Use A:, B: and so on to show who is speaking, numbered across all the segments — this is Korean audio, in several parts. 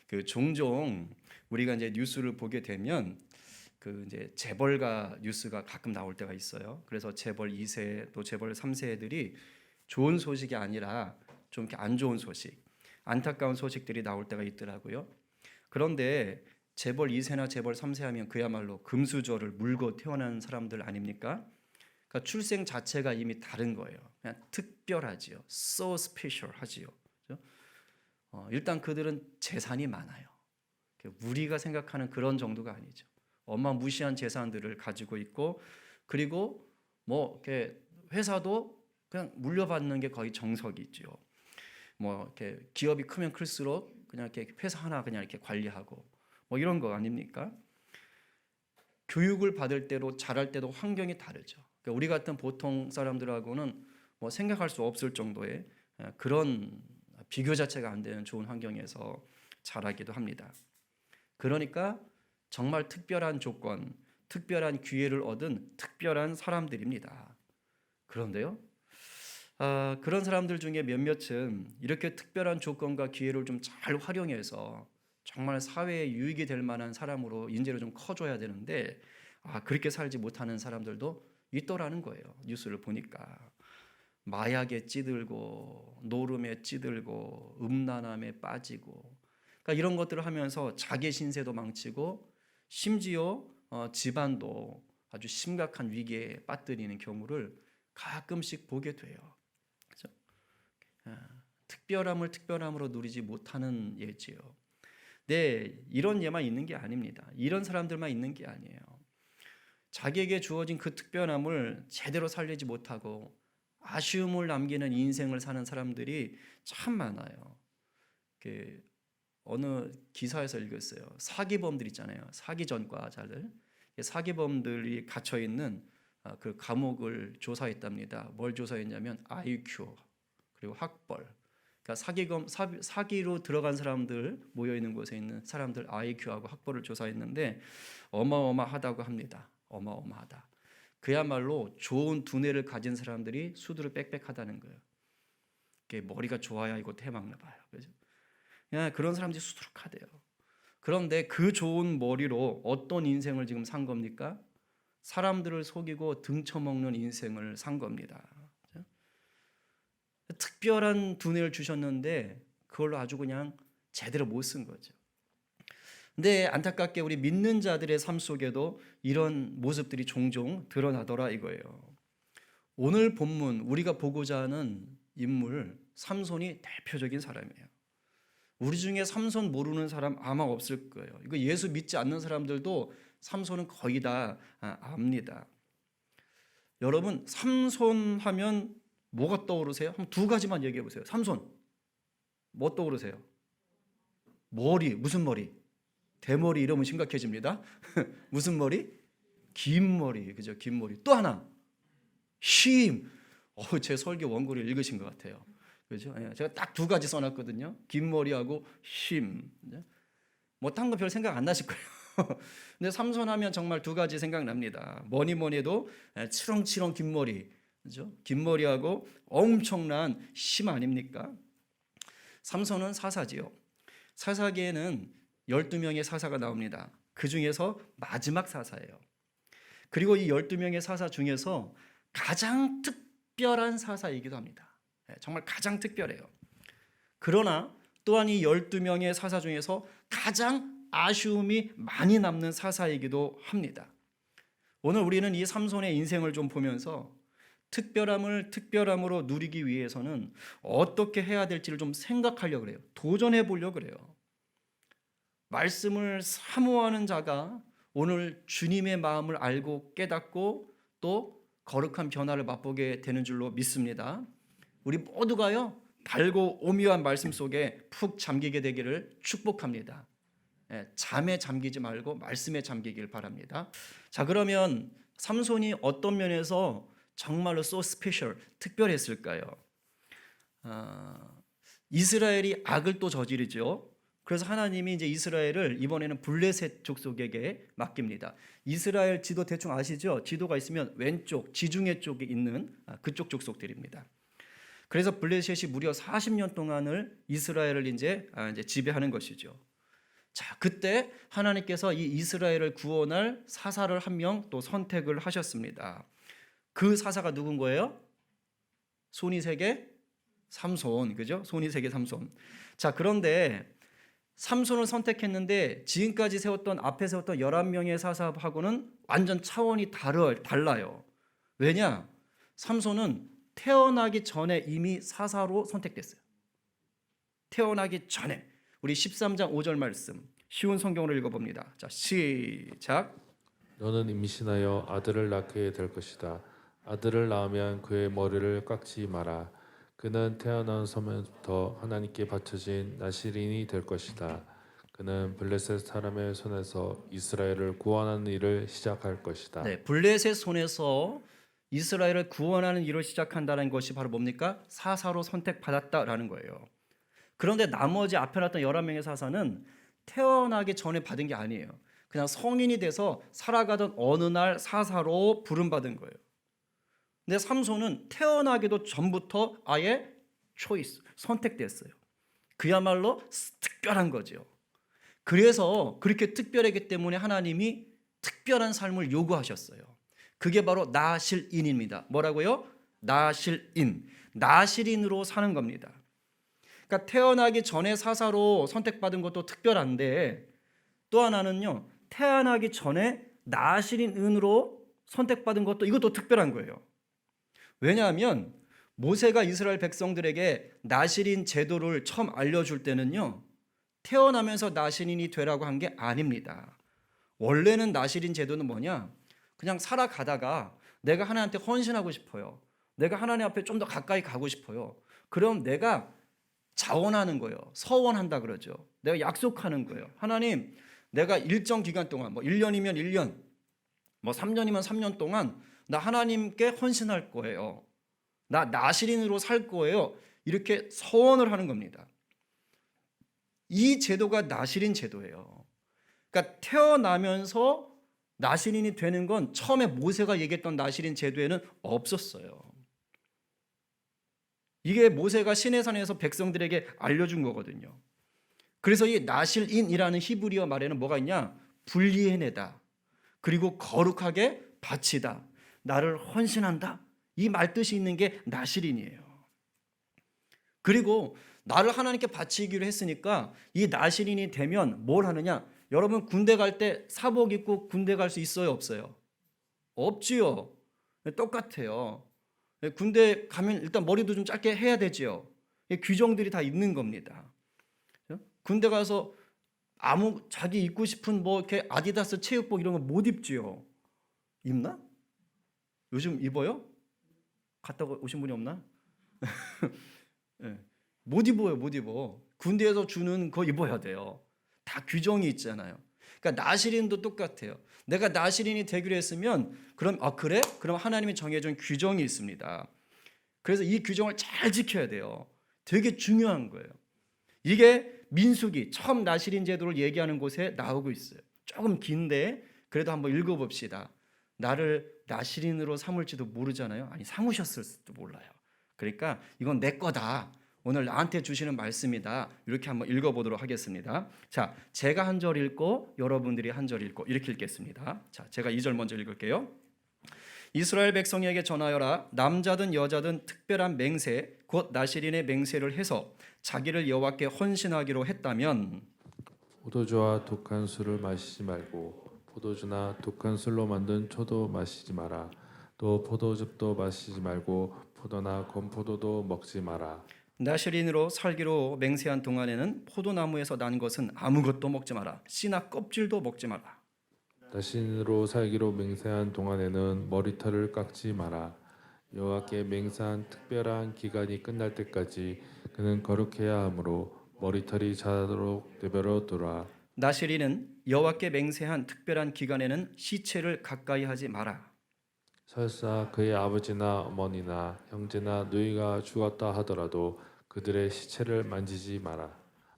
A: 그 종종 우리가 이제 뉴스를 보게 되면 그 이제 재벌가 뉴스가 가끔 나올 때가 있어요. 그래서 재벌 2세 또 재벌 3세들이 좋은 소식이 아니라 좀 이렇게 안 좋은 소식, 안타까운 소식들이 나올 때가 있더라고요. 그런데 재벌 2세나 재벌 3세 하면 그야말로 금수저를 물고 태어난 사람들 아닙니까? 그러니까 출생 자체가 이미 다른 거예요. 그냥 특별하지요. So special 하지요. 그죠? 일단 그들은 재산이 많아요. 우리가 생각하는 그런 정도가 아니죠. 어마무시한 재산들을 가지고 있고, 그리고 뭐 이렇게 회사도 그냥 물려받는 게 거의 정석이죠. 뭐 이렇게 기업이 크면 클수록 그냥 이렇게 회사 하나 그냥 이렇게 관리하고 뭐 이런 거 아닙니까? 교육을 받을 때로 자랄 때도 환경이 다르죠. 그러니까 우리 같은 보통 사람들하고는 뭐 생각할 수 없을 정도의 그런 비교 자체가 안 되는 좋은 환경에서 자라기도 합니다. 그러니까 정말 특별한 조건, 특별한 기회를 얻은 특별한 사람들입니다. 그런데요, 그런 사람들 중에 몇몇은 이렇게 특별한 조건과 기회를 좀 잘 활용해서 정말 사회에 유익이 될 만한 사람으로 인재로 좀 커줘야 되는데 그렇게 살지 못하는 사람들도 있더라는 거예요. 뉴스를 보니까 마약에 찌들고 노름에 찌들고 음란함에 빠지고 그러니까 이런 것들을 하면서 자기 신세도 망치고 심지어 집안도 아주 심각한 위기에 빠뜨리는 경우를 가끔씩 보게 돼요. 그렇죠? 특별함을 특별함으로 누리지 못하는 예지요. 네, 이런 예만 있는 게 아닙니다. 이런 사람들만 있는 게 아니에요. 자기에게 주어진 그 특별함을 제대로 살리지 못하고 아쉬움을 남기는 인생을 사는 사람들이 참 많아요. 어느 기사에서 읽었어요. 사기범들 있잖아요. 사기 전과자들. 사기범들이 갇혀 있는 그 감옥을 조사했답니다. 뭘 조사했냐면 IQ 그리고 학벌. 그러니까 사기로 들어간 사람들 모여 있는 곳에 있는 사람들 IQ하고 학벌을 조사했는데 어마어마하다고 합니다. 어마어마하다. 그야말로 좋은 두뇌를 가진 사람들이 수두룩 빽빽하다는 거예요. 머리가 좋아야 이거 해먹나 봐요. 그죠? 그런 사람들이 수두룩하대요. 그런데 그 좋은 머리로 어떤 인생을 지금 산 겁니까? 사람들을 속이고 등쳐먹는 인생을 산 겁니다. 특별한 두뇌를 주셨는데 그걸로 아주 그냥 제대로 못 쓴 거죠. 근데 안타깝게 우리 믿는 자들의 삶 속에도 이런 모습들이 종종 드러나더라 이거예요. 오늘 본문 우리가 보고자 하는 인물 삼손이 대표적인 사람이에요. 우리 중에 삼손 모르는 사람 아마 없을 거예요. 이거 예수 믿지 않는 사람들도 삼손은 거의 다 압니다. 여러분 삼손 하면 뭐가 떠오르세요? 한 두 가지만 얘기해 보세요. 삼손 뭐 떠오르세요? 머리 무슨 머리? 대머리 이러면 심각해집니다. 무슨 머리? 긴 머리 그죠? 긴 머리. 또 하나 쉼. 제 설교 원고를 읽으신 것 같아요. 그죠? 제가 딱 두 가지 써놨거든요. 긴 머리하고 쉼. 뭐 딴 거 별 생각 안 나실 거예요. 근데 삼손하면 정말 두 가지 생각납니다. 뭐니 해도 치렁치렁 긴 머리, 그죠? 긴 머리하고 엄청난 쉼 아닙니까? 삼손은 사사지요. 사사기에는 12명의 사사가 나옵니다. 그 중에서 마지막 사사예요. 그리고 이 12명의 사사 중에서 가장 특별한 사사이기도 합니다. 정말 가장 특별해요. 그러나 또한 이 12명의 사사 중에서 가장 아쉬움이 많이 남는 사사이기도 합니다. 오늘 우리는 이 삼손의 인생을 좀 보면서 특별함을 특별함으로 누리기 위해서는 어떻게 해야 될지를 좀 생각하려고 그래요. 도전해 보려고 그래요. 말씀을 사모하는 자가 오늘 주님의 마음을 알고 깨닫고 또 거룩한 변화를 맛보게 되는 줄로 믿습니다. 우리 모두가요 달고 오묘한 말씀 속에 푹 잠기게 되기를 축복합니다. 잠에 잠기지 말고 말씀에 잠기길 바랍니다. 자, 그러면 삼손이 어떤 면에서 정말로 so special, 특별했을까요? 이스라엘이 악을 또 저지르죠. 그래서 하나님이 이제 이스라엘을 이번에는 블레셋 족속에게 맡깁니다. 이스라엘 지도 대충 아시죠? 지도가 있으면 왼쪽 지중해 쪽에 있는 그쪽 족속들입니다. 그래서 블레셋이 무려 40년 동안을 이스라엘을 이제 지배하는 것이죠. 자, 그때 하나님께서 이 이스라엘을 구원할 사사를 한 명 또 선택을 하셨습니다. 그 사사가 누군 거예요? 손이 세 개 삼손, 그죠? 손이 세 개 삼손. 자, 그런데 삼손을 선택했는데 지금까지 세웠던 앞에 세웠던 11명의 사사하고는 완전 차원이 달라요. 왜냐? 삼손은 태어나기 전에 이미 사사로 선택됐어요. 태어나기 전에. 우리 13장 5절 말씀 쉬운 성경으로 읽어봅니다. 자, 시작.
B: 너는 임신하여 아들을 낳게 될 것이다. 아들을 낳으면 그의 머리를 깎지 마라. 그는 태어난 섬에부터 하나님께 바쳐진 나실인이 될 것이다. 그는 블레셋 사람의 손에서 이스라엘을 구원하는 일을 시작할 것이다.
A: 네, 블레셋 손에서 이스라엘을 구원하는 일을 시작한다는 것이 바로 뭡니까? 사사로 선택받았다라는 거예요. 그런데 나머지 앞에 놨던 11명의 사사는 태어나기 전에 받은 게 아니에요. 그냥 성인이 돼서 살아가던 어느 날 사사로 부름받은 거예요. 근데 삼손은 태어나기도 전부터 아예 초이스, 선택됐어요. 그야말로 특별한 거죠. 그래서 그렇게 특별하기 때문에 하나님이 특별한 삶을 요구하셨어요. 그게 바로 나실인입니다. 뭐라고요? 나실인. 나실인으로 사는 겁니다. 그러니까 태어나기 전에 사사로 선택받은 것도 특별한데 또 하나는요. 태어나기 전에 나실인으로 선택받은 것도 이것도 특별한 거예요. 왜냐하면 모세가 이스라엘 백성들에게 나실인 제도를 처음 알려줄 때는요. 태어나면서 나실인이 되라고 한 게 아닙니다. 원래는 나실인 제도는 뭐냐? 그냥 살아가다가 내가 하나님한테 헌신하고 싶어요. 내가 하나님 앞에 좀 더 가까이 가고 싶어요. 그럼 내가 자원하는 거예요. 서원한다 그러죠. 내가 약속하는 거예요. 하나님, 내가 일정 기간 동안 뭐 1년이면 1년, 뭐 3년이면 3년 동안 나 하나님께 헌신할 거예요. 나 나실인으로 살 거예요. 이렇게 서원을 하는 겁니다. 이 제도가 나실인 제도예요. 그러니까 태어나면서 나실인이 되는 건 처음에 모세가 얘기했던 나실인 제도에는 없었어요. 이게 모세가 시내산에서 백성들에게 알려준 거거든요. 그래서 이 나실인이라는 히브리어 말에는 뭐가 있냐? 분리해내다. 그리고 거룩하게 바치다. 나를 헌신한다. 이 말뜻이 있는 게 나실인이에요. 그리고 나를 하나님께 바치기로 했으니까 이 나실인이 되면 뭘 하느냐? 여러분 군대 갈 때 사복 입고 군대 갈 수 있어요? 없어요? 없지요. 똑같아요. 군대 가면 일단 머리도 좀 짧게 해야 되지요. 규정들이 다 있는 겁니다. 군대 가서 아무 자기 입고 싶은 뭐 이렇게 아디다스 체육복 이런 거 못 입지요. 입나? 요즘 입어요? 갔다 오신 분이 없나? 네. 못 입어요, 못 입어. 군대에서 주는 거 입어야 돼요. 다 규정이 있잖아요. 그러니까 나실인도 똑같아요. 내가 나실인이 되기로 했으면 그럼 그래? 그럼 하나님이 정해준 규정이 있습니다. 그래서 이 규정을 잘 지켜야 돼요. 되게 중요한 거예요. 이게 민수기 처음 나실인 제도를 얘기하는 곳에 나오고 있어요. 조금 긴데 그래도 한번 읽어봅시다. 나를 나실인으로 삼을지도 모르잖아요. 아니 삼으셨을지도 몰라요. 그러니까 이건 내 거다. 오늘 나한테 주시는 말씀이다. 이렇게 한번 읽어보도록 하겠습니다. 자, 제가 한 절 읽고 여러분들이 한 절 읽고 이렇게 읽겠습니다. 자, 제가 2절 먼저 읽을게요. 이스라엘 백성에게 전하여라. 남자든 여자든 특별한 맹세 곧 나실인의 맹세를 해서 자기를 여호와께 헌신하기로 했다면
B: 포도주와 독한 술을 마시지 말고 포도주나 독한 술로 만든 초도 마시지 마라. 또 포도즙도 마시지 말고 포도나 건포도도 먹지 마라.
A: 나실인으로 살기로 맹세한 동안에는 포도나무에서 난 것은 아무것도 먹지 마라. 씨나 껍질도 먹지 마라.
B: 나신으로 살기로 맹세한 동안에는 머리털을 깎지 마라. 여호와께 맹세한 특별한 기간이 끝날 때까지 그는 거룩해야 하므로 머리털이 자라도록 내버려 두라.
A: 나실인은 여호와께 맹세한 특별한 기간에는 시체를 가까이 하지 마라.
B: 설사 그의 아버지나 어머니나 형제나 누이가 죽었다 하더라도 그들의 시체를 만지지 마라.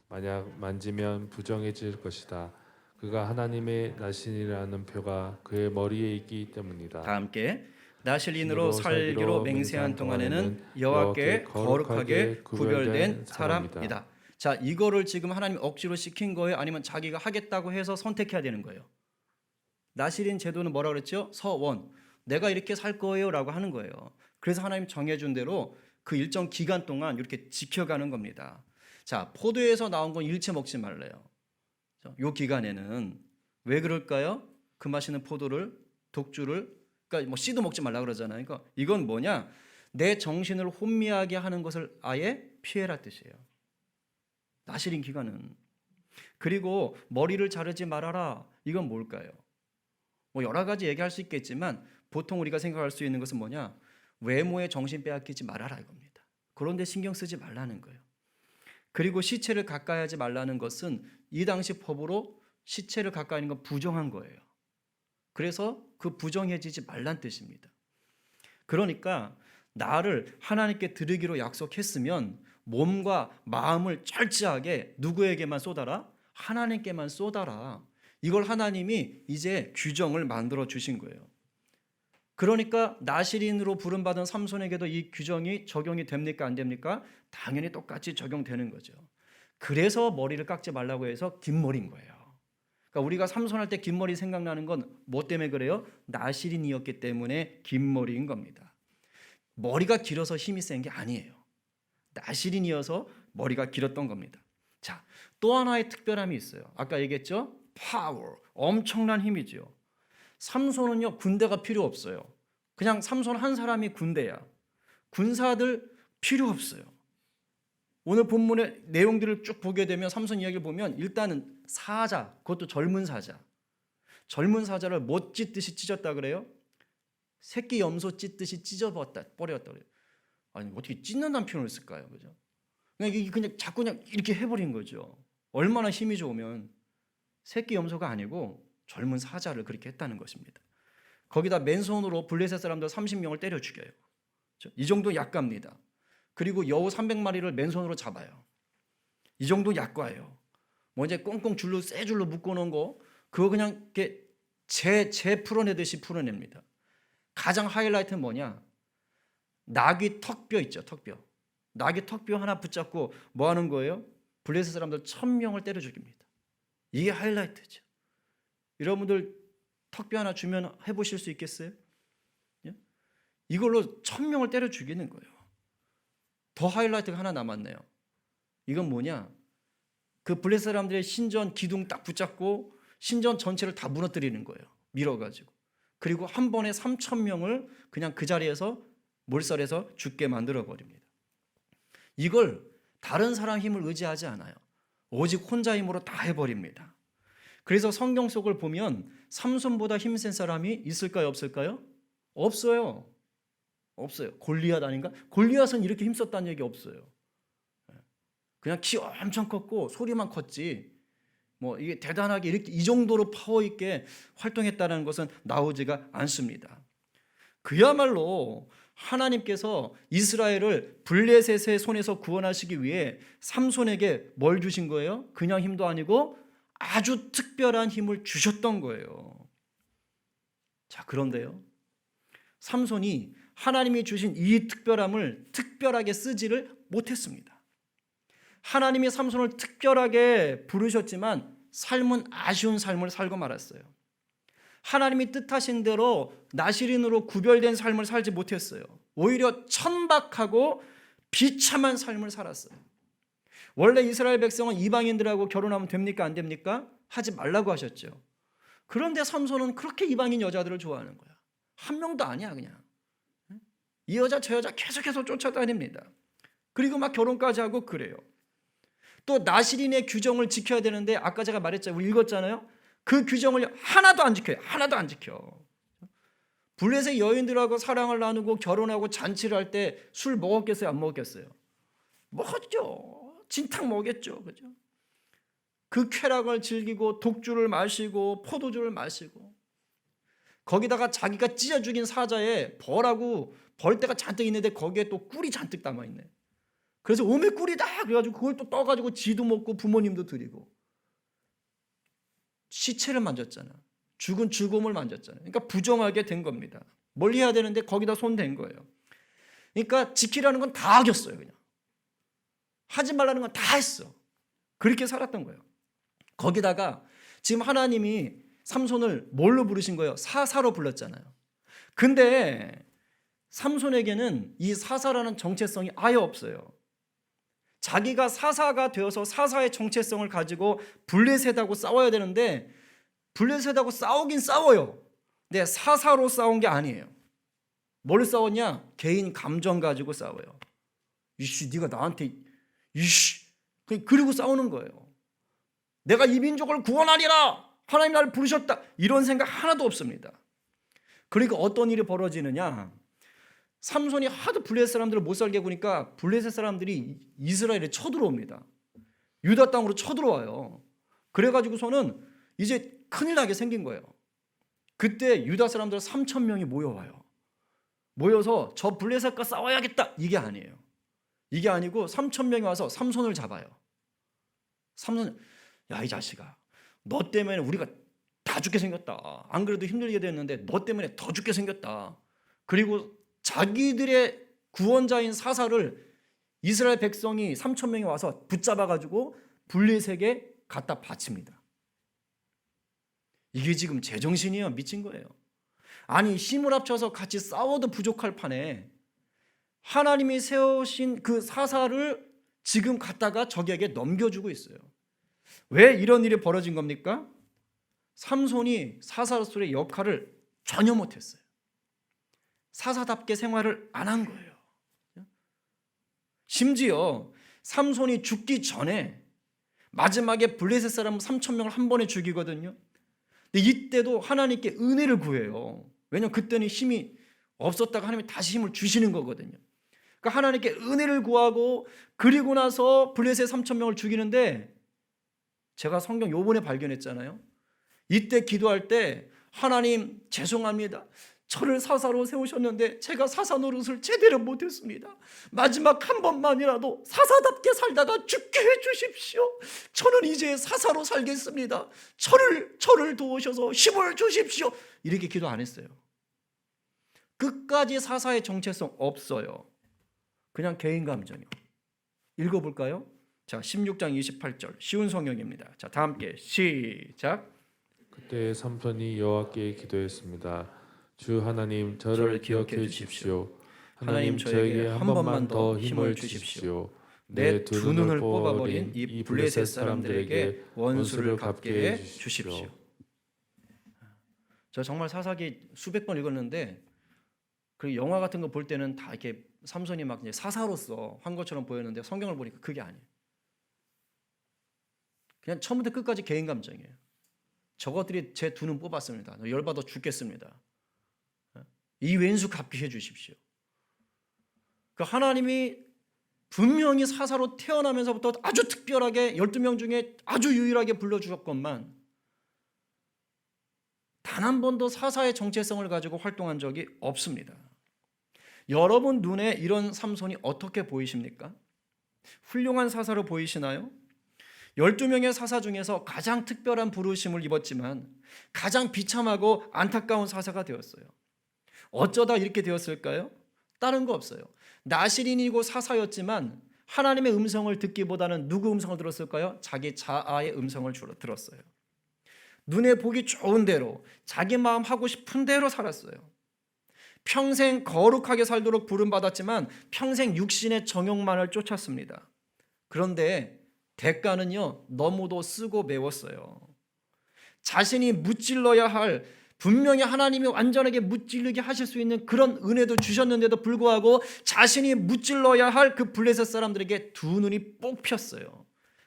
B: 만약 만지면 부정해질 것이다. 그가 하나님의 나신이라는 표가 그의 머리에 있기 때문이다.
A: 다 함께 나실인으로 살기로 맹세한 동안에는 여호와께 거룩하게 구별된 사람이다. 자, 이거를 지금 하나님 억지로 시킨 거예요? 아니면 자기가 하겠다고 해서 선택해야 되는 거예요? 나시린 제도는 뭐라 그랬죠? 서원. 내가 이렇게 살 거예요 라고 하는 거예요. 그래서 하나님 정해준 대로 그 일정 기간 동안 이렇게 지켜가는 겁니다. 자, 포도에서 나온 건 일체 먹지 말래요. 요 기간에는 왜 그럴까요? 그 마시는 포도를, 독주를, 그러니까 뭐 씨도 먹지 말라 그러잖아요. 그러니까 이건 뭐냐? 내 정신을 혼미하게 하는 것을 아예 피해라 뜻이에요. 나시린 기간은. 그리고 머리를 자르지 말아라. 이건 뭘까요? 뭐 여러 가지 얘기할 수 있겠지만 보통 우리가 생각할 수 있는 것은 뭐냐? 외모에 정신 빼앗기지 말아라 이겁니다. 그런데 신경 쓰지 말라는 거예요. 그리고 시체를 가까이 하지 말라는 것은 이 당시 법으로 시체를 가까이 하는 건 부정한 거예요. 그래서 그 부정해지지 말란 뜻입니다. 그러니까 나를 하나님께 드리기로 약속했으면 몸과 마음을 철저하게 누구에게만 쏟아라? 하나님께만 쏟아라. 이걸 하나님이 이제 규정을 만들어 주신 거예요. 그러니까 나시린으로 부름받은 삼손에게도 이 규정이 적용이 됩니까? 안 됩니까? 당연히 똑같이 적용되는 거죠. 그래서 머리를 깎지 말라고 해서 긴 머리인 거예요. 그러니까 우리가 삼손할 때 긴 머리 생각나는 건 뭐 때문에 그래요? 나시린이었기 때문에 긴 머리인 겁니다. 머리가 길어서 힘이 센 게 아니에요. 나시린이어서 머리가 길었던 겁니다. 자, 또 하나의 특별함이 있어요. 아까 얘기했죠? 파워, 엄청난 힘이죠. 삼손은요 군대가 필요 없어요. 그냥 삼손 한 사람이 군대야. 군사들 필요 없어요. 오늘 본문의 내용들을 쭉 보게 되면 삼손 이야기를 보면 일단은 사자, 그것도 젊은 사자. 젊은 사자를 못 찢듯이 찢었다 그래요? 새끼 염소 찢듯이 찢어버렸다 그래요. 아니 어떻게 찢는다는 표현을 쓸까요? 그죠? 그냥 자꾸 그냥 이렇게 해버린 거죠. 얼마나 힘이 좋으면 새끼 염소가 아니고 젊은 사자를 그렇게 했다는 것입니다. 거기다 맨손으로 블레셋 사람들 30명을 때려 죽여요. 이 정도 약갑니다. 그리고 여우 300마리를 맨손으로 잡아요. 이 정도 약과예요. 뭐 이제 꽁꽁 줄로 쇠 줄로 묶어놓은 거 그거 그냥 이렇게 재 풀어내듯이 풀어냅니다. 가장 하이라이트는 뭐냐? 나귀 턱뼈 있죠, 턱뼈. 나귀 턱뼈 하나 붙잡고 뭐 하는 거예요? 블레셋 사람들 1000명을 때려 죽입니다. 이게 하이라이트죠. 여러분들 턱뼈 하나 주면 해보실 수 있겠어요? 이걸로 1000명을 때려 죽이는 거예요. 더 하이라이트가 하나 남았네요. 이건 뭐냐? 그 블레셋 사람들의 신전 기둥 딱 붙잡고 신전 전체를 다 무너뜨리는 거예요. 밀어가지고. 그리고 한 번에 3000명을 그냥 그 자리에서 몰살해서 죽게 만들어 버립니다. 이걸 다른 사람 힘을 의지하지 않아요. 오직 혼자 힘으로 다 해버립니다. 그래서 성경 속을 보면 삼손보다 힘센 사람이 있을까요? 없을까요? 없어요. 없어요. 골리앗 아닌가? 골리앗은 이렇게 힘썼다는 얘기 없어요. 그냥 키 엄청 컸고 소리만 컸지 뭐 이게 대단하게 이렇게 이 정도로 파워 있게 활동했다는 것은 나오지가 않습니다. 그야말로 하나님께서 이스라엘을 블레셋의 손에서 구원하시기 위해 삼손에게 뭘 주신 거예요? 그냥 힘도 아니고 아주 특별한 힘을 주셨던 거예요. 자, 그런데요. 삼손이 하나님이 주신 이 특별함을 특별하게 쓰지를 못했습니다. 하나님이 삼손을 특별하게 부르셨지만 삶은 아쉬운 삶을 살고 말았어요. 하나님이 뜻하신 대로 나시린으로 구별된 삶을 살지 못했어요. 오히려 천박하고 비참한 삶을 살았어요. 원래 이스라엘 백성은 이방인들하고 결혼하면 됩니까? 안 됩니까? 하지 말라고 하셨죠. 그런데 삼손은 그렇게 이방인 여자들을 좋아하는 거야. 한 명도 아니야 그냥. 이 여자 저 여자 계속해서 쫓아다닙니다. 그리고 막 결혼까지 하고 그래요. 또 나시린의 규정을 지켜야 되는데 아까 제가 말했잖아요. 우리 읽었잖아요. 그 규정을 하나도 안 지켜요. 하나도 안 지켜. 블레셋 여인들하고 사랑을 나누고 결혼하고 잔치를 할 때 술 먹었겠어요? 안 먹었겠어요? 먹었죠. 진탕 먹였죠. 그죠? 그 쾌락을 즐기고 독주를 마시고 포도주를 마시고 거기다가 자기가 찢어 죽인 사자에 벌하고 벌떼가 잔뜩 있는데 거기에 또 꿀이 잔뜩 담아있네. 그래서 오메 꿀이다 그래가지고 그걸 또 떠가지고 지도 먹고 부모님도 드리고 시체를 만졌잖아. 죽은 죽음을 만졌잖아요. 그러니까 부정하게 된 겁니다. 멀리 해야 되는데 거기다 손 댄 거예요. 그러니까 지키라는 건 다 어겼어요. 그냥 하지 말라는 건 다 했어. 그렇게 살았던 거예요. 거기다가 지금 하나님이 삼손을 뭘로 부르신 거예요? 사사로 불렀잖아요. 근데 삼손에게는 이 사사라는 정체성이 아예 없어요. 자기가 사사가 되어서 사사의 정체성을 가지고 블레셋하고 싸워야 되는데 블레셋하고 싸우긴 싸워요. 근데 사사로 싸운 게 아니에요. 뭘 싸웠냐? 개인 감정 가지고 싸워요. 이씨, 네가 나한테 이씨, 그리고 싸우는 거예요. 내가 이 민족을 구원하리라, 하나님 나를 부르셨다, 이런 생각 하나도 없습니다. 그러니까 어떤 일이 벌어지느냐? 삼손이 하도 블레셋 사람들을 못 살게 구니까 블레셋 사람들이 이스라엘에 쳐들어옵니다. 유다 땅으로 쳐들어와요. 그래가지고서는 이제 큰일 나게 생긴 거예요. 그때 유다 사람들 3,000명이 모여와요. 모여서 저 블레셋과 싸워야겠다, 이게 아니에요. 이게 아니고 3,000명이 와서 삼손을 잡아요. 삼손, 야, 이 자식아, 너 때문에 우리가 다 죽게 생겼다. 안 그래도 힘들게 됐는데 너 때문에 더 죽게 생겼다. 그리고 자기들의 구원자인 사사를 이스라엘 백성이 3,000명이 와서 붙잡아가지고 블레셋에게 갖다 바칩니다. 이게 지금 제정신이에요? 미친 거예요. 아니, 힘을 합쳐서 같이 싸워도 부족할 판에 하나님이 세우신 그 사사를 지금 갖다가 적에게 넘겨주고 있어요. 왜 이런 일이 벌어진 겁니까? 삼손이 사사로서의 역할을 전혀 못했어요. 사사답게 생활을 안 한 거예요. 심지어 삼손이 죽기 전에 마지막에 블레셋 사람 3,000명을 한 번에 죽이거든요. 근데 이때도 하나님께 은혜를 구해요. 왜냐하면 그때는 힘이 없었다가 하나님이 다시 힘을 주시는 거거든요. 그러니까 하나님께 은혜를 구하고 그리고 나서 블레셋 3,000명을 죽이는데, 제가 성경 요번에 발견했잖아요. 이때 기도할 때 하나님 죄송합니다. 저를 사사로 세우셨는데 제가 사사 노릇을 제대로 못했습니다. 마지막 한 번만이라도 사사답게 살다가 죽게 해주십시오. 저는 이제 사사로 살겠습니다. 저를 도우셔서 힘을 주십시오. 이렇게 기도 안 했어요. 끝까지 사사의 정체성 없어요. 그냥 개인 감정이요. 읽어볼까요? 자, 16장 28절 쉬운 성경입니다. 자, 다 함께 시작.
B: 그때 삼손이 여호와께 기도했습니다. 주 하나님, 저를 기억해 주십시오. 하나님, 저에게 한 번만 더 힘을 주십시오. 내 두 눈을 뽑아버린 이 블레셋 사람들에게 원수를 갚게 해 주십시오.
A: 저 정말 사사기 수백 번 읽었는데, 그 영화 같은 거 볼 때는 다 이렇게 삼손이 막 이제 사사로서 한 것처럼 보였는데, 성경을 보니까 그게 아니에요. 그냥 처음부터 끝까지 개인 감정이에요. 저것들이 제 두 눈 뽑았습니다. 열받아 죽겠습니다. 이 왼수 갚게 해주십시오. 그러니까 하나님이 분명히 사사로 태어나면서부터 아주 특별하게 12명 중에 아주 유일하게 불러주셨건만 단 한 번도 사사의 정체성을 가지고 활동한 적이 없습니다. 여러분 눈에 이런 삼손이 어떻게 보이십니까? 훌륭한 사사로 보이시나요? 12명의 사사 중에서 가장 특별한 부르심을 입었지만 가장 비참하고 안타까운 사사가 되었어요. 어쩌다 이렇게 되었을까요? 다른 거 없어요. 나실인이고 사사였지만 하나님의 음성을 듣기보다는 누구 음성을 들었을까요? 자기 자아의 음성을 주로 들었어요. 눈에 보기 좋은 대로 자기 마음 하고 싶은 대로 살았어요. 평생 거룩하게 살도록 부름받았지만 평생 육신의 정욕만을 쫓았습니다. 그런데 대가는요, 너무도 쓰고 매웠어요. 자신이 무찔러야 할, 분명히 하나님이 완전하게 무찔르게 하실 수 있는 그런 은혜도 주셨는데도 불구하고 자신이 무찔러야 할 그 블레셋 사람들에게 두 눈이 뽑혔어요.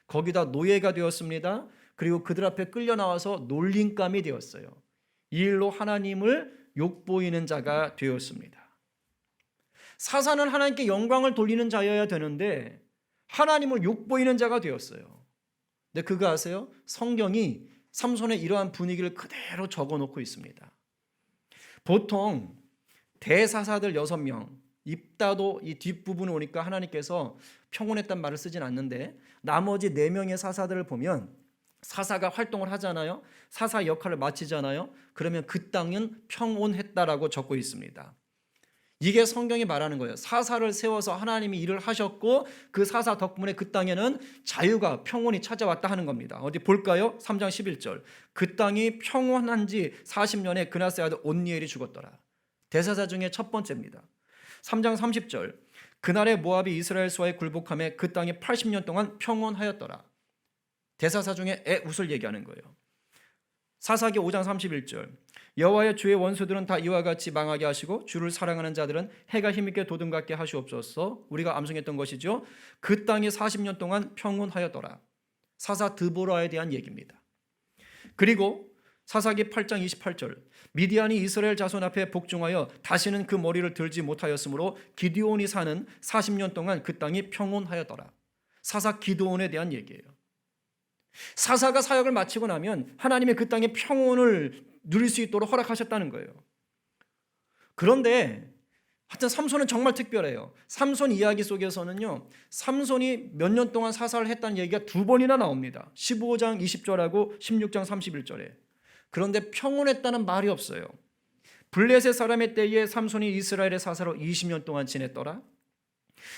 A: 거기다 노예가 되었습니다. 그리고 그들 앞에 끌려 나와서 놀림감이 되었어요. 이 일로 하나님을 욕보이는 자가 되었습니다. 사사는 하나님께 영광을 돌리는 자여야 되는데 하나님을 욕보이는 자가 되었어요. 근데 그거 아세요? 성경이 삼손의 이러한 분위기를 그대로 적어놓고 있습니다. 보통 대사사들 6명, 입다도 이 뒷부분에 오니까 하나님께서 평온했단 말을 쓰진 않는데 나머지 4명의 사사들을 보면 사사가 활동을 하잖아요. 사사 역할을 마치잖아요. 그러면 그 땅은 평온했다라고 적고 있습니다. 이게 성경이 말하는 거예요. 사사를 세워서 하나님이 일을 하셨고 그 사사 덕분에 그 땅에는 자유가 평온이 찾아왔다 하는 겁니다. 어디 볼까요? 3장 11절. 그 땅이 평온한 지 40년에 그나스의 아들 온니엘이 죽었더라. 대사사 중에 첫 번째입니다. 3장 30절. 그날에 모압이 이스라엘과의 굴복함에 그 땅이 80년 동안 평온하였더라. 대사사 중에 에웃을 얘기하는 거예요. 사사기 5장 31절. 여호와의 주의 원수들은 다 이와 같이 망하게 하시고 주를 사랑하는 자들은 해가 힘있게 도둠같게 하시옵소서. 우리가 암송했던 것이죠. 그 땅이 40년 동안 평온하였더라. 사사 드보라에 대한 얘기입니다. 그리고 사사기 8장 28절. 미디안이 이스라엘 자손 앞에 복종하여 다시는 그 머리를 들지 못하였으므로 기드온이 사는 40년 동안 그 땅이 평온하였더라. 사사 기드온에 대한 얘기예요. 사사가 사역을 마치고 나면 하나님이 그 땅에 평온을 누릴 수 있도록 허락하셨다는 거예요. 그런데 하여튼 삼손은 정말 특별해요. 삼손 이야기 속에서는요, 삼손이 몇 년 동안 사사를 했다는 얘기가 두 번이나 나옵니다. 15장 20절하고 16장 31절에. 그런데 평온했다는 말이 없어요. 블레셋 사람의 때에 삼손이 이스라엘의 사사로 20년 동안 지냈더라.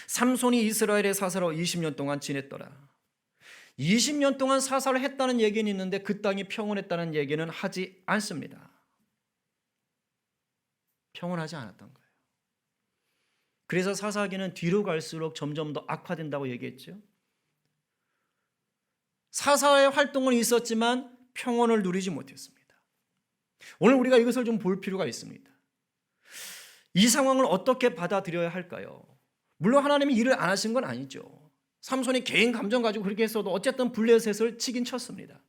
A: 삼손이 이스라엘의 사사로 20년 동안 지냈더라. 20년 동안 사사를 했다는 얘기는 있는데 그 땅이 평온했다는 얘기는 하지 않습니다. 평온하지 않았던 거예요. 그래서 사사기는 뒤로 갈수록 점점 더 악화된다고 얘기했죠. 사사의 활동은 있었지만 평온을 누리지 못했습니다. 오늘 우리가 이것을 좀 볼 필요가 있습니다. 이 상황을 어떻게 받아들여야 할까요? 물론 하나님이 일을 안 하신 건 아니죠. 삼손이 개인 감정 가지고 그렇게 했어도 어쨌든 블레셋을 치긴 쳤습니다.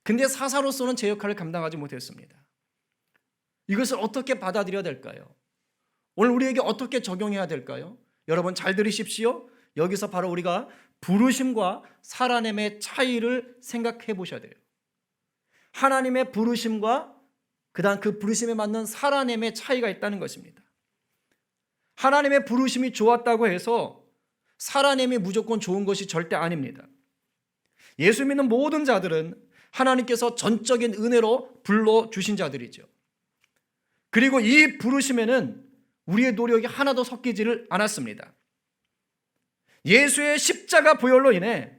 A: 근데 사사로서는 제 역할을 감당하지 못했습니다. 이것을 어떻게 받아들여야 될까요? 오늘 우리에게 어떻게 적용해야 될까요? 여러분 잘 들으십시오. 여기서 바로 우리가 부르심과 살아남의 차이를 생각해 보셔야 돼요. 하나님의 부르심과 그다음 그 부르심에 맞는 살아남의 차이가 있다는 것입니다. 하나님의 부르심이 좋았다고 해서 살아남이 무조건 좋은 것이 절대 아닙니다. 예수 믿는 모든 자들은 하나님께서 전적인 은혜로 불러주신 자들이죠. 그리고 이 부르심에는 우리의 노력이 하나도 섞이지를 않았습니다. 예수의 십자가 보혈로 인해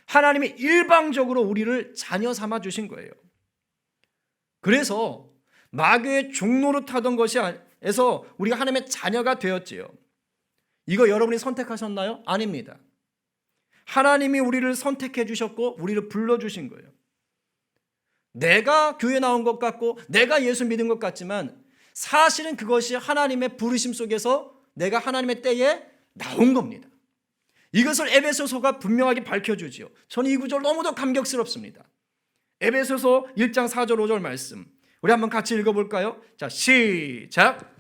A: 하나님이 일방적으로 우리를 자녀 삼아 주신 거예요. 그래서 마귀의 종노릇 하던 것에서 우리가 하나님의 자녀가 되었지요. 이거 여러분이 선택하셨나요? 아닙니다. 하나님이 우리를 선택해 주셨고 우리를 불러주신 거예요. 내가 교회 나온 것 같고 내가 예수 믿은 것 같지만 사실은 그것이 하나님의 부르심 속에서 내가 하나님의 때에 나온 겁니다. 이것을 에베소서가 분명하게 밝혀주지요. 저는 이 구절 너무도 감격스럽습니다. 에베소서 1장 4절 5절 말씀 우리 한번 같이 읽어볼까요? 자, 시작.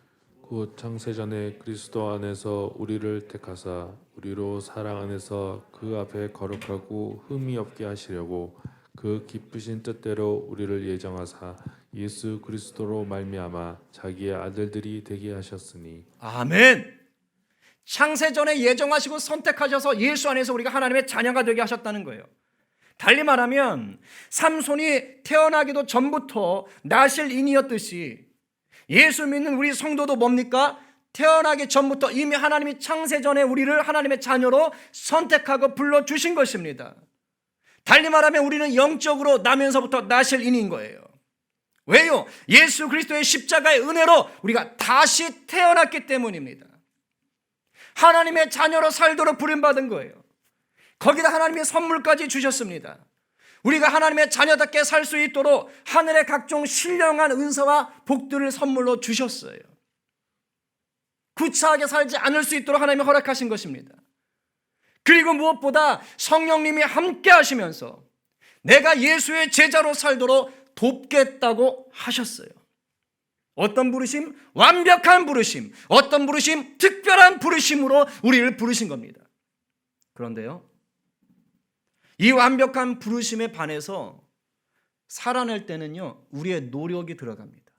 B: 곧 창세전에 그리스도 안에서 우리를 택하사 우리로 사랑 안에서 그 앞에 거룩하고 흠이 없게 하시려고 그 기쁘신 뜻대로 우리를 예정하사 예수 그리스도로 말미암아 자기의 아들들이 되게 하셨으니.
A: 아멘. 창세전에 예정하시고 선택하셔서 예수 안에서 우리가 하나님의 자녀가 되게 하셨다는 거예요. 달리 말하면 삼손이 태어나기도 전부터 나실인이었듯이 예수 믿는 우리 성도도 뭡니까? 태어나기 전부터 이미 하나님이 창세전에 우리를 하나님의 자녀로 선택하고 불러주신 것입니다. 달리 말하면 우리는 영적으로 나면서부터 나실인인 거예요. 왜요? 예수 그리스도의 십자가의 은혜로 우리가 다시 태어났기 때문입니다. 하나님의 자녀로 살도록 부름받은 거예요. 거기다 하나님의 선물까지 주셨습니다. 우리가 하나님의 자녀답게 살 수 있도록 하늘의 각종 신령한 은사와 복들을 선물로 주셨어요. 구차하게 살지 않을 수 있도록 하나님이 허락하신 것입니다. 그리고 무엇보다 성령님이 함께 하시면서 내가 예수의 제자로 살도록 돕겠다고 하셨어요. 어떤 부르심? 완벽한 부르심. 어떤 부르심? 특별한 부르심으로 우리를 부르신 겁니다. 그런데요, 이 완벽한 부르심에 반해서 살아낼 때는요, 우리의 노력이 들어갑니다.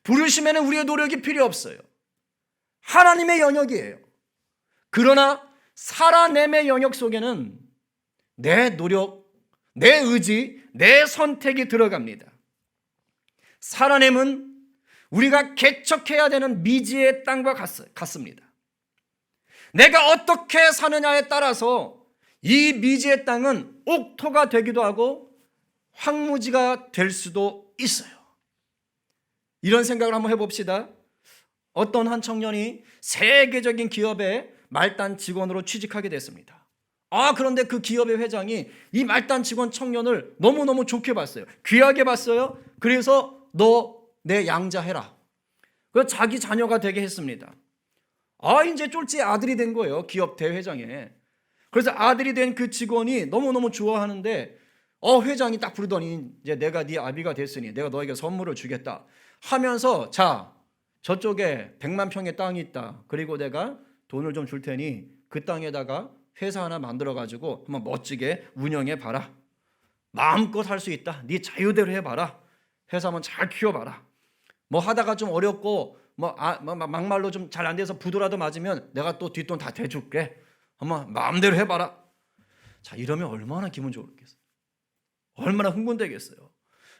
A: 부르심에는 우리의 노력이 필요 없어요. 하나님의 영역이에요. 그러나 살아냄의 영역 속에는 내 노력, 내 의지, 내 선택이 들어갑니다. 살아냄은 우리가 개척해야 되는 미지의 땅과 같습니다. 내가 어떻게 사느냐에 따라서 이 미지의 땅은 옥토가 되기도 하고 황무지가 될 수도 있어요. 이런 생각을 한번 해봅시다. 어떤 한 청년이 세계적인 기업의 말단 직원으로 취직하게 됐습니다. 그런데 그 기업의 회장이 이 말단 직원 청년을 너무너무 좋게 봤어요. 귀하게 봤어요. 그래서 너 내 양자해라. 그래서 자기 자녀가 되게 했습니다. 이제 쫄지 아들이 된 거예요. 기업 대회장에. 그래서 아들이 된 그 직원이 너무너무 좋아하는데 회장이 딱 부르더니 이제 내가 네 아비가 됐으니 내가 너에게 선물을 주겠다 하면서 자, 저쪽에 100만 평의 땅이 있다. 그리고 내가 돈을 좀 줄 테니 그 땅에다가 회사 하나 만들어 가지고 한번 멋지게 운영해 봐라. 마음껏 할 수 있다. 네 자유대로 해 봐라. 회사 한번 잘 키워 봐라. 뭐 하다가 좀 어렵고 막말로 좀 잘 안 돼서 부도라도 맞으면 내가 또 뒷돈 다 대줄게. 한번 마음대로 해 봐라. 자, 이러면 얼마나 기분 좋겠어요. 얼마나 흥분되겠어요.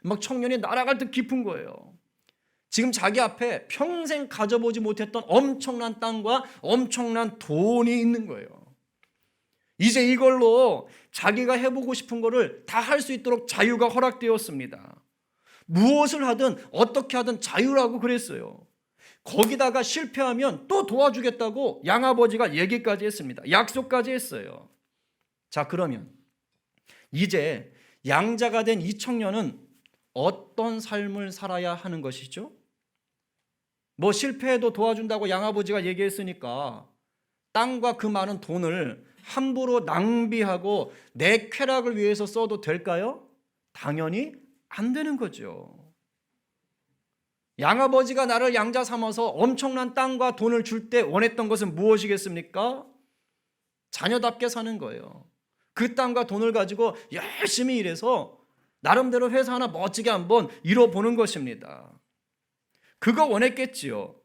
A: 막 청년이 날아갈 듯 깊은 거예요. 지금 자기 앞에 평생 가져보지 못했던 엄청난 땅과 엄청난 돈이 있는 거예요. 이제 이걸로 자기가 해보고 싶은 거를 다 할 수 있도록 자유가 허락되었습니다. 무엇을 하든 어떻게 하든 자유라고 그랬어요. 거기다가 실패하면 또 도와주겠다고 양아버지가 얘기까지 했습니다. 약속까지 했어요. 자, 그러면 이제 양자가 된 이 청년은 어떤 삶을 살아야 하는 것이죠? 뭐 실패해도 도와준다고 양아버지가 얘기했으니까 땅과 그 많은 돈을 함부로 낭비하고 내 쾌락을 위해서 써도 될까요? 당연히 안 되는 거죠. 양아버지가 나를 양자 삼아서 엄청난 땅과 돈을 줄 때 원했던 것은 무엇이겠습니까? 자녀답게 사는 거예요. 그 땅과 돈을 가지고 열심히 일해서 나름대로 회사 하나 멋지게 한번 이뤄보는 것입니다. 그거 원했겠지요.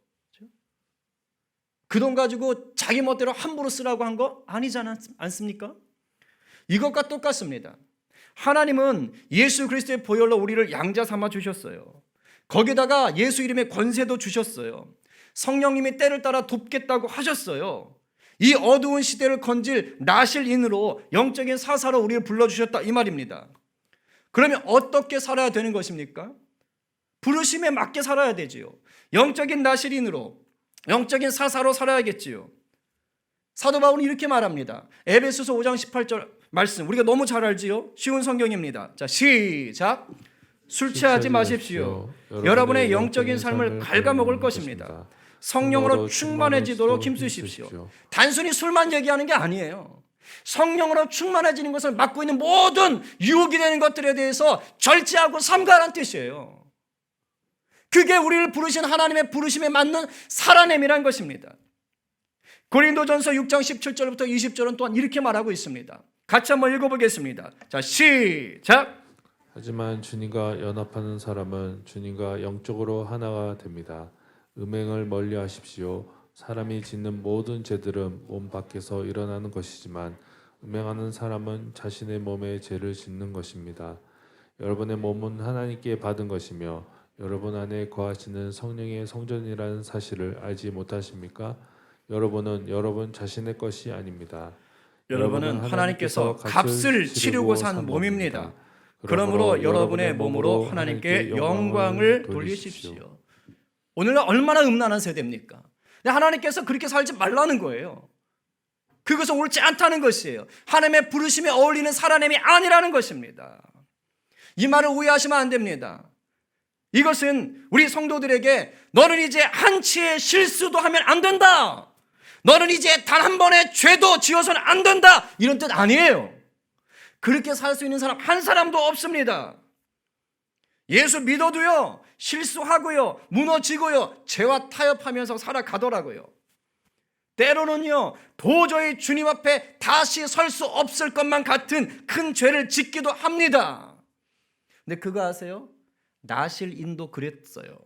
A: 그 돈 가지고 자기 멋대로 함부로 쓰라고 한 거 아니지 않습니까? 이것과 똑같습니다. 하나님은 예수 그리스도의 보혈로 우리를 양자 삼아 주셨어요. 거기다가 예수 이름의 권세도 주셨어요. 성령님이 때를 따라 돕겠다고 하셨어요. 이 어두운 시대를 건질 나실인으로 영적인 사사로 우리를 불러주셨다 이 말입니다. 그러면 어떻게 살아야 되는 것입니까? 부르심에 맞게 살아야 되지요. 영적인 나실인으로, 영적인 사사로 살아야겠지요. 사도 바울은 이렇게 말합니다. 에베소서 5장 18절 말씀 우리가 너무 잘 알지요. 쉬운 성경입니다. 자, 시작. 술 취하지 마십시오. 여러분의 영적인 삶을 갉아먹을 것입니다. 성령으로 충만해지도록 힘쓰십시오. 단순히 술만 얘기하는 게 아니에요. 성령으로 충만해지는 것을 막고 있는 모든 유혹이 되는 것들에 대해서 절제하고 삼가라는 뜻이에요. 그게 우리를 부르신 하나님의 부르심에 맞는 살아냄이라는 것입니다. 고린도전서 6장 17절부터 20절은 또한 이렇게 말하고 있습니다. 같이 한번 읽어보겠습니다. 자, 시작.
B: 하지만 주님과 연합하는 사람은 주님과 영적으로 하나가 됩니다. 음행을 멀리하십시오. 사람이 짓는 모든 죄들은 몸 밖에서 일어나는 것이지만 음행하는 사람은 자신의 몸에 죄를 짓는 것입니다. 여러분의 몸은 하나님께 받은 것이며 여러분 안에 거하시는 성령의 성전이라는 사실을 알지 못하십니까? 여러분은 여러분 자신의 것이 아닙니다.
A: 여러분은 하나님께서 값을 치르고 산 몸입니다. 그러므로 여러분의 몸으로 하나님께 영광을 돌리십시오. 오늘날 얼마나 음란한 세대입니까? 하나님께서 그렇게 살지 말라는 거예요. 그것은 옳지 않다는 것이에요. 하나님의 부르심에 어울리는 살아냄이 아니라는 것입니다. 이 말을 오해하시면 안 됩니다. 이것은 우리 성도들에게 너는 이제 한치의 실수도 하면 안 된다. 너는 이제 단 한 번의 죄도 지어서는 안 된다. 이런 뜻 아니에요. 그렇게 살 수 있는 사람 한 사람도 없습니다. 예수 믿어도요, 실수하고요, 무너지고요, 죄와 타협하면서 살아가더라고요. 때로는요, 도저히 주님 앞에 다시 설 수 없을 것만 같은 큰 죄를 짓기도 합니다. 근데 그거 아세요? 나실인도 그랬어요.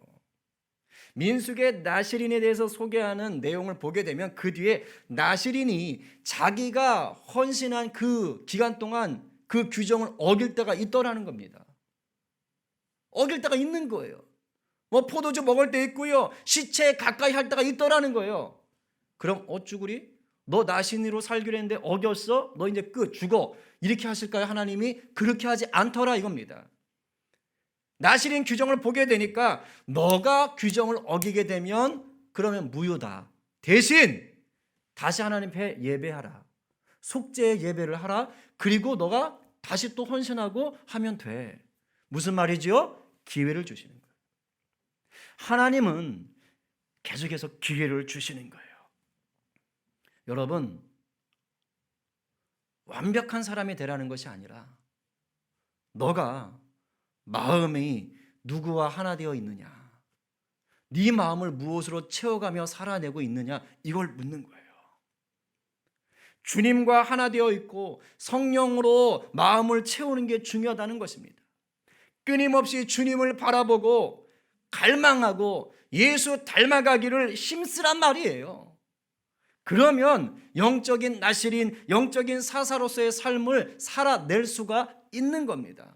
A: 민수기의 나실인에 대해서 소개하는 내용을 보게 되면 그 뒤에 나실인이 자기가 헌신한 그 기간 동안 그 규정을 어길 때가 있더라는 겁니다. 어길 때가 있는 거예요. 뭐 포도주 먹을 때 있고요. 시체 가까이 할 때가 있더라는 거예요. 그럼 어쭈구리? 너 나신으로 살기로 했는데 어겼어? 너 이제 끝, 죽어. 이렇게 하실까요? 하나님이 그렇게 하지 않더라 이겁니다. 나실인 규정을 보게 되니까 너가 규정을 어기게 되면 그러면 무효다. 대신 다시 하나님 앞에 예배하라. 속죄의 예배를 하라. 그리고 너가 다시 또 헌신하고 하면 돼. 무슨 말이지요? 기회를 주시는 거예요. 하나님은 계속해서 기회를 주시는 거예요. 여러분, 완벽한 사람이 되라는 것이 아니라 너가 마음이 누구와 하나 되어 있느냐, 네 마음을 무엇으로 채워가며 살아내고 있느냐, 이걸 묻는 거예요. 주님과 하나 되어 있고 성령으로 마음을 채우는 게 중요하다는 것입니다. 끊임없이 주님을 바라보고 갈망하고 예수 닮아가기를 힘쓰란 말이에요. 그러면 영적인 나실인, 영적인 사사로서의 삶을 살아낼 수가 있는 겁니다.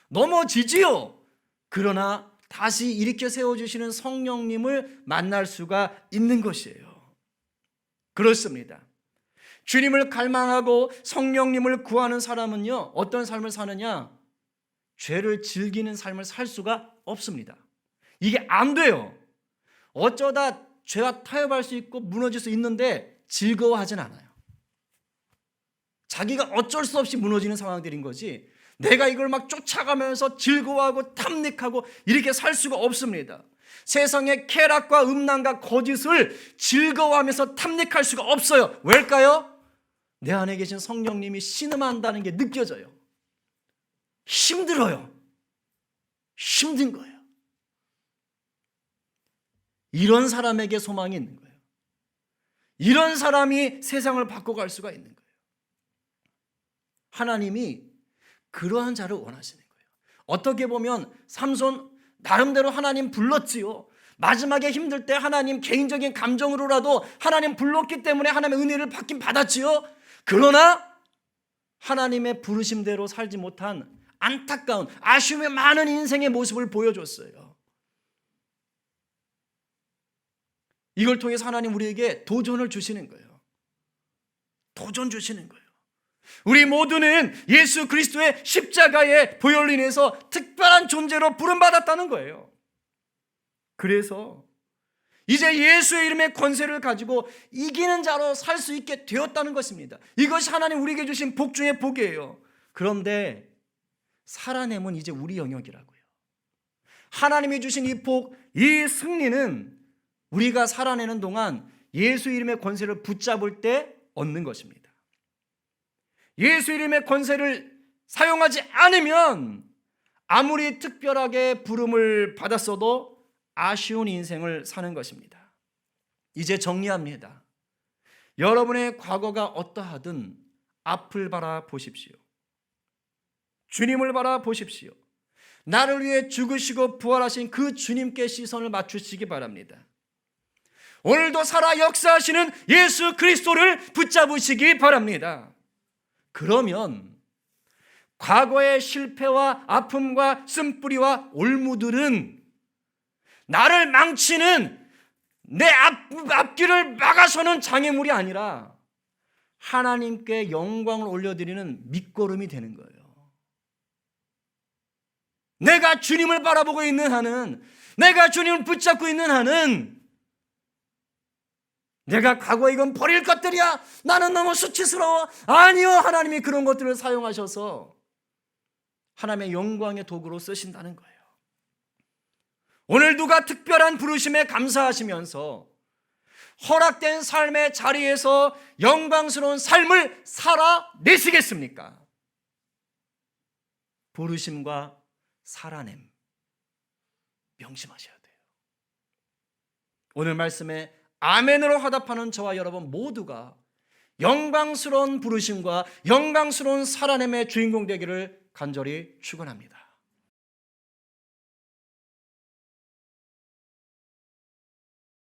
A: 넘어지지요. 그러나 다시 일으켜 세워주시는 성령님을 만날 수가 있는 것이에요. 그렇습니다. 주님을 갈망하고 성령님을 구하는 사람은요, 어떤 삶을 사느냐? 죄를 즐기는 삶을 살 수가 없습니다. 이게 안 돼요. 어쩌다 죄와 타협할 수 있고 무너질 수 있는데 즐거워하진 않아요. 자기가 어쩔 수 없이 무너지는 상황들인 거지, 내가 이걸 막 쫓아가면서 즐거워하고 탐닉하고 이렇게 살 수가 없습니다. 세상의 쾌락과 음란과 거짓을 즐거워하면서 탐닉할 수가 없어요. 왜일까요? 내 안에 계신 성령님이 신음한다는 게 느껴져요. 힘들어요. 힘든 거예요. 이런 사람에게 소망이 있는 거예요. 이런 사람이 세상을 바꿔갈 수가 있는 거예요. 하나님이 그러한 자를 원하시는 거예요. 어떻게 보면 삼손 나름대로 하나님 불렀지요. 마지막에 힘들 때 하나님 개인적인 감정으로라도 하나님 불렀기 때문에 하나님의 은혜를 받긴 받았지요. 그러나 하나님의 부르심대로 살지 못한 안타까운 아쉬움의 많은 인생의 모습을 보여줬어요. 이걸 통해서 하나님 우리에게 도전을 주시는 거예요. 도전 주시는 거예요. 우리 모두는 예수 그리스도의 십자가의 보혈로 인해서 특별한 존재로 부름받았다는 거예요. 그래서 이제 예수의 이름의 권세를 가지고 이기는 자로 살 수 있게 되었다는 것입니다. 이것이 하나님 우리에게 주신 복 중의 복이에요. 그런데 살아내면 이제 우리 영역이라고요. 하나님이 주신 이 복, 이 승리는 우리가 살아내는 동안 예수 이름의 권세를 붙잡을 때 얻는 것입니다. 예수 이름의 권세를 사용하지 않으면 아무리 특별하게 부름을 받았어도 아쉬운 인생을 사는 것입니다. 이제 정리합니다. 여러분의 과거가 어떠하든 앞을 바라보십시오. 주님을 바라보십시오. 나를 위해 죽으시고 부활하신 그 주님께 시선을 맞추시기 바랍니다. 오늘도 살아 역사하시는 예수 그리스도를 붙잡으시기 바랍니다. 그러면 과거의 실패와 아픔과 쓴뿌리와 올무들은 나를 망치는 내 앞길을 막아서는 장애물이 아니라 하나님께 영광을 올려드리는 밑거름이 되는 거예요. 내가 주님을 바라보고 있는 한은, 내가 주님을 붙잡고 있는 한은, 내가 과거에 이건 버릴 것들이야, 나는 너무 수치스러워, 아니요, 하나님이 그런 것들을 사용하셔서 하나님의 영광의 도구로 쓰신다는 거예요. 오늘 누가 특별한 부르심에 감사하시면서 허락된 삶의 자리에서 영광스러운 삶을 살아내시겠습니까? 부르심과 살아냄 명심하셔야 돼요. 오늘 말씀에 아멘으로 화답하는 저와 여러분 모두가 영광스러운 부르심과 영광스러운 살아냄의 주인공 되기를 간절히 축원합니다.